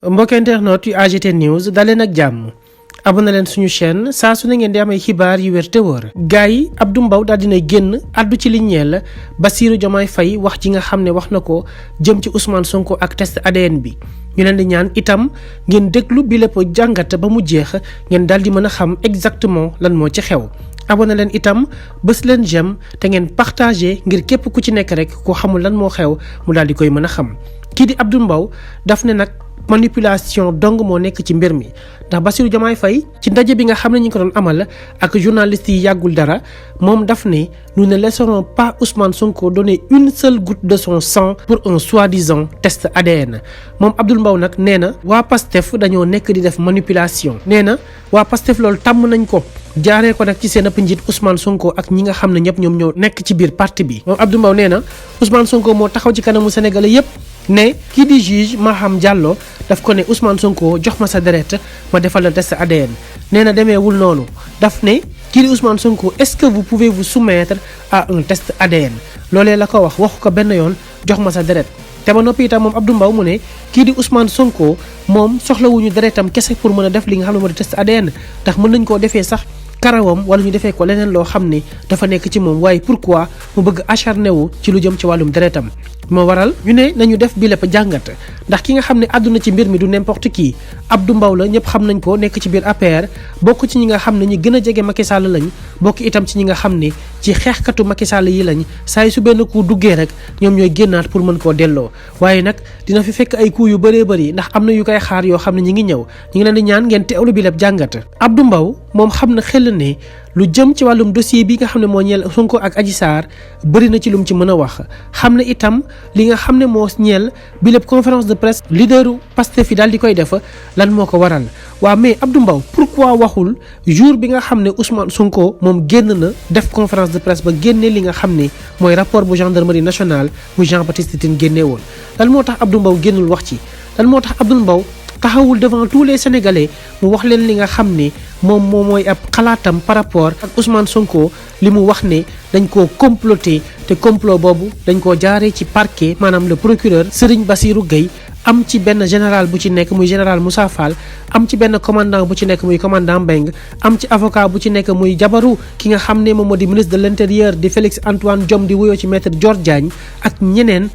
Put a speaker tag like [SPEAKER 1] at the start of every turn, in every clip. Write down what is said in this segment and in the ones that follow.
[SPEAKER 1] mbokk internet yu AGT News daleen ak jàmm abonné leen suñu chaîne saa su ne ngeen di am ay xibaar yu wér te wóor. gars yi Abdou Mbow daal dinay génn addu ci li ñeel Bassirou Diomaye Faye wax ji nga xam ne wax na ko jëm ci Ousmane Sonko ak test ADN bi. ñu leen di ñaan itam ngeen déglu bi lépp jàngat ba mu jeex ngeen daal di mën a xam exactement lan moo ci xew. abonné leen itam bës leen j'aime te ngeen partagé ngir képp ku ci nekk rek ko xamul lan moo xew mu daal di koy mën a xam. kii di Abdou Mbow daf ne nag manipulation dong moo nekk ci mbir mi ndax Bassirou Diomaye Faye ci ndaje bi nga xam ne ñu ngi ko doon amal ak journalistes yi yàggul dara moom daf ne nous ne laisserons pas Ousmane Sonko donner une seule goutte de son sang pour un soi-disant test ADN. moom Abdou Mbow nag nee na waa PASTEF dañoo nekk di def manipulation. nee na waa PASTEF loolu tàmm nañ ko jaaree ko nag ci seen ëpp njiit Ousmane Sonko ak ñi nga xam ne ñëpp ñoom ñoo nekk ci biir parti bi. moom Abdou Mbow nee na Ousmane Sonko moo taxaw ci kanamu Sénégalais yëpp. ne kii di juge Maham Diallo daf ko ne Ousmane Sonko jox ma sa deret ma defal la test ADN nee na demeewul noonu daf ne kii di Ousmane Sonko est-ce que vous pouvez vous soumettre à un test ADN loolee la ko waxu ko benn yoon jox ma sa deret te ba noppi itam moom Abdou Mbow mu ne kii di Ousmane Sonko moom soxlawuñu deretam kese pour mën a def li nga xam ne moo di test ADN ndax mën nañ koo defee sax karawam wala ñu defee ko leneen loo xam ne dafa nekk ci moom waaye pourquoi mu bëgg acharné wu ci lu jëm ci wàllum deretam moo waral ñu ne nañu def bi lépp jàngat ndax ki nga xam ne àdduna ci mbir mi du n'importe qui Abdou Mbow la ñëpp xam nañ ko nekk ci biir APR bokk ci ñi nga xam ne ñi gën a jege Macky Sall lañ bokk itam ci ñi nga xam ne ci xeexkatu Macky Sall yi lañ saa yi su benn coup duggee rek ñoom ñooy génnaat pour mën koo delloo waaye nag dina fi fekk ay coup yu bëree bëri ndax am na yu koy xaar yoo xam ne ñi ngi ñëw ñi ngi leen di ñaan ngeen teewlu bi lépp jàngat Abdou Mbow moom xam na xel ne lu jëm ci wàllum dossier bi nga xam ne moo ñeel Sonko ak Adji Sarr bëri na ci lu mu ci mën a wax xam ne itam li nga xam ne moo ñeel bi lépp conférence de presse leaderu Pastef fi daal di koy def lan moo ko waral waaw mais Abdou Mbow pourquoi waxul jour bi nga xam ne Ousmane Sonko moom génn na def conférence de presse ba génne li nga xam ne mooy rapport bu gendarmerie nationale bu Jean Baptiste Tine génnee woon lan moo tax Abdou Mbow génnul wax ci lan moo tax Abdou Mbow taxawul devant tous les Sénégalais mu wax leen li nga xam ne moom mooy ab xalaatam par rapport ak Ousmane Sonko li mu wax ne dañ koo comploter te complot boobu dañ koo jaaree ci parquet maanaam le procureur Serigne Bassirou Gueye am ci benn général bu ci nekk muy général Moussa Fall am ci benn commandant bu ci nekk muy commandant Mbengue am ci avocat bu ci nekk muy jabaru ki nga xam ne moom moo di ministre de l'intérieur di Félix Antoine Diome di wuyoo ci maître Dior Diagne ak ñeneen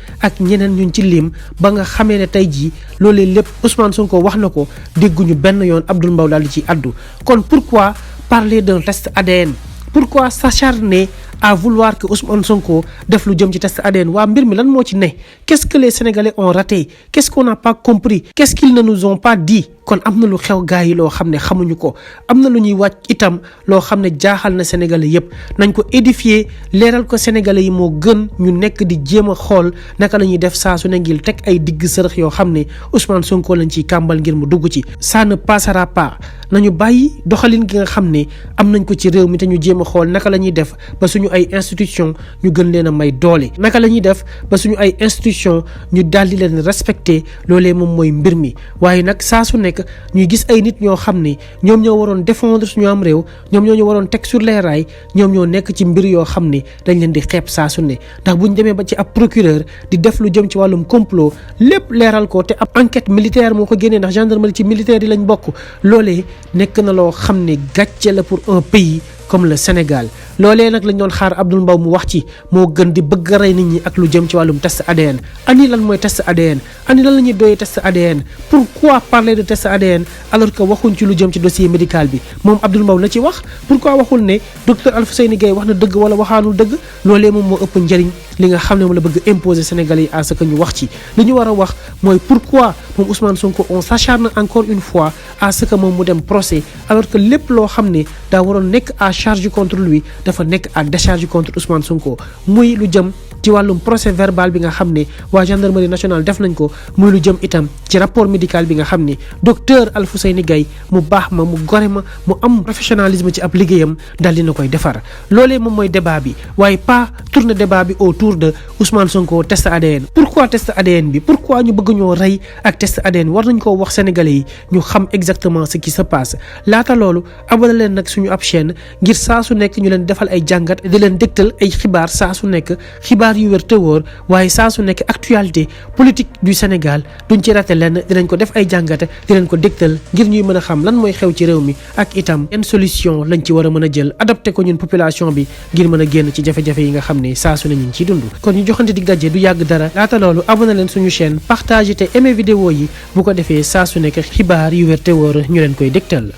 [SPEAKER 1] ñun ci lim ba nga xamee ne tey jii loolee lépp Ousmane Sonko wax na ko dégguñu benn yoon Abdou Mbow daal di ci addu kon pourquoi parler d'un test ADN pourquoi s'acharner à vouloir que Ousmane Sonko def lu jëm ci test ADN waa mbir mi lan moo ci ne qu'est-ce que les Sénégalais ont raté qu'est-ce qu'on n'a pas compris qu'est-ce qu'ils ne nous ont pas dit kon am na lu xew gars yi loo xam ne xamuñu ko am na lu ñuy wàcc itam loo xam ne jaaxal na Sénégalais yépp nañ ko édifier leeral ko Sénégalais yi moo gën ñu nekk di jéem a xool naka la ñuy def saa su ne ngir teg ay digg sërëx yoo xam ne Ousmane Sonko lañ ciy kàmbal ngir mu dugg ci ça ne passera pas nañu bàyyi doxalin gi nga xam ne am nañ ko ci réew mi te ñu jéem a xool naka la ñuy def ba suñu ay institution ñu gën leen a may doole naka la ñuy def ba suñu ay institution ñu daldi leen respecter loolee moom mooy mbir mi waaye nag saa su nekk ñuy gis ay nit ñoo xam ne ñoom ñoo waroon défendre suñu am réew ñoom ñoo ñu waroon teg sur les rails ñoom ñoo nekk ci mbir yoo xam ne dañ leen di xeeb saa su ne ndax buñ demee ba ci ab procureur di def lu jëm ci wàllum complot lépp leeral ko te ab enquête militaire moo ko génnee ndax gendarmerie ci militaire yi lañ bokk loolee nekk na loo xam ne gàcce la pour un pays comme le Sénégal loolee nag lañ doon xaar Abdou Mbow mu wax ci moo gën di bëgg a rey nit ñi ak lu jëm ci wàllum test ADN ani lan mooy test ADN ani lan la ñuy doyee test ADN pourquoi parler de test ADN alors que waxuñ ci lu jëm ci dossier médical bi moom Abdou Mbow na ci wax pourquoi waxul ne docteur Alfousseyni Gaye wax na dëgg wala waxaanul dëgg loolee moom moo ëpp njëriñ li nga xam ne moom la bëgg imposer Sénégalais yi à ce que ñu wax ci li ñu war a wax mooy pourquoi moom Ousmane Sonko on s'acharne encore une fois à ce que moom mu dem procès alors que lépp loo xam ne daa waroon nekk à charge contre lui dafa nekk à décharge contre Ousmane Sonko muy lu jëm ci wàllum procès verbal bi nga xam ne waa gendarmerie nationale def nañ ko muy lu jëm itam ci rapport médical bi nga xam ne docteur Alfousseyni Gaye mu baax ma mu gore ma mu am professionnalisme ci ab liggéeyam dal dina koy defar loolee moom mooy débat bi waaye pas tourner débat bi autour de Ousmane Sonko test ADN pourquoi test ADN bi pourquoi ñu bëgg ñoo rey ak test ADN war nañ koo wax Sénégalais yi ñu xam exactement ce qui se passe laata loolu abonné leen nag suñu ab chaîne ngir saa su nekk ñu leen defal ay jàngat di leen dégtal ay xibaar saa su nekk xibaar yu wér te wóor waaye saa su nekk actualité politique du Sénégal duñ ci raté lenn dinañ ko def ay jàngat di leen ko dégtal ngir ñuy mën a xam lan mooy xew ci réew mi ak itam yan solution lañ ci war a mën a jël adapté ko ñun population bi ngir mën a génn ci jafe-jafe yi nga xam ne saa su ne ñu ngi ciy dund. kon ñu joxante dig daje du yàgg dara laata loolu abonné leen suñu chaîne partagé te aimé vidéo yi bu ko defee saa su nekk xibaar yu wér te wóor ñu leen koy dégtal.